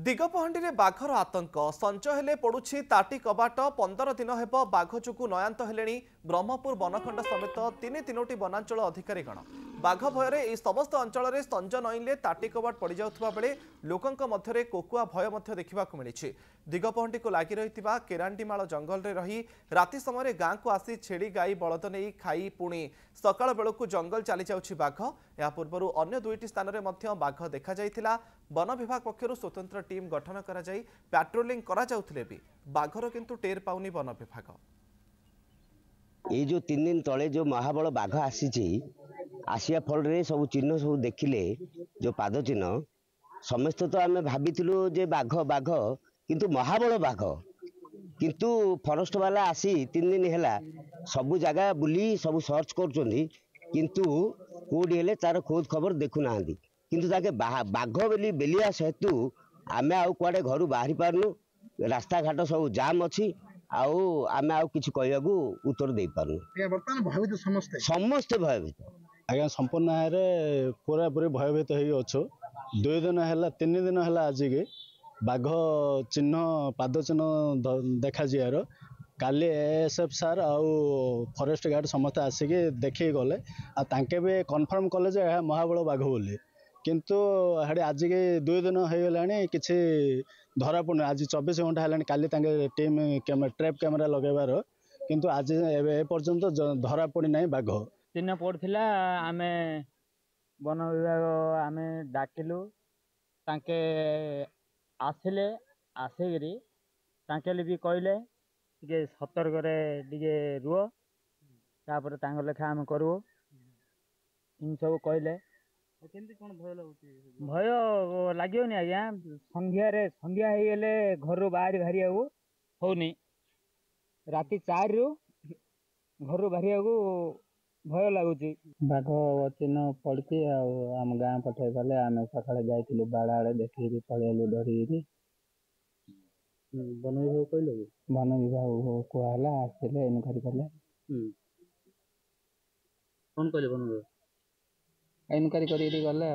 दिगपहांडी रे बाघर आतंक संच हेले पड़ुछि ताटी कबाट 15 दिन हेब बाघ जोगु नयांत हेलेनी ब्रह्मपुर वनखंड समेत तीनोटी वनांचल अधिकारीगण बाघ भୟରେ ଏହି समस्त अंचल संज नईले ताटी कबाट पड़ जाउथबा बेले लोकंक मध्यरे कोकुआ भय मध्य देखिबाकु मिलिछि। दिगपहांडी को लागि रहितिबा केरांडीमाळ जंगल रे रही राति समय गाँ को आसी छेड़ी गाई बलद नहीं खाई पुणी सकाळ बेलकु जंगल चली जाउछि बाघ। या पूर्वरु अन्य दुईटी स्थान रे मध्य बाघ देखा जाइथिला। वन विभाग पक्षरु स्वतंत्र टीम गठन करा जाई पेट्रोलिंग करा जाउथिले भी बाघर किंतु टेर पाउनी वन विभाग। ये जो 3 दिन तले जो महाबल बाघ आसिया फल रे सब चिन्ह सब देखिले जो पाद चिन्ह समस्त तो आम भाविलु जे बाघ बाघ किंतु महाबल बाघ किंतु फॉरेस्ट वाला आसी 3 दिन है सब जगह बुली सब सर्च कर किंतु कोडी हेले तार खोज खबर देखु ना किंतु ताके बाघ बेली बेलिया सेतु आमे आउ कुआडे घरु बाहरी पारनु रास्ता घाट सब जाम अछि आउ आमे आउ किछ कहयागु उत्तर दे पारनु। या वर्तमान भयभीत समस्त भयभीत आज्ञा संपूर्ण रे पूरा पूरी भयभीत हो अच्छो 2 दिन है 3 दिन है आज के बाघ चिन्ह पाद चिन्ह देखा जाए काली एएसएफ सार आउ फॉरेस्ट गार्ड समस्त आसिक देखिए गले आके भी कन्फर्म कले जे महाबल बाघ बोली किंतु हेडे आज के 2 दिन हो गलानी किसी धरा पड़े आज 24 घंटा है काली टीम ट्रैप कैमेरा लगेबार किंतु आज एपर्यंत धरा पड़ी ना बाघ चिन्ह पड़ता आम वन विभाग आम डाकिलु तांके आसिले आसिकी तांके भी कहले टे सतर्क टे रुह तापर लेखा आम करू इन सब कहले भय लगे आज्ञा संध्या घर बाहरी बाहरी होनी राति 4 रु घर बाहरी भय लगुच बाघ चिन्ह पड़ी आम गाँ पठे गले आम सका जाइलु बाड़ा आड़े देखी पलू डर वन विभाग कहल वन विभाग कहला आसले इनक्वारी कले कौन कहले वन विभाग इनक्वारी कर गले।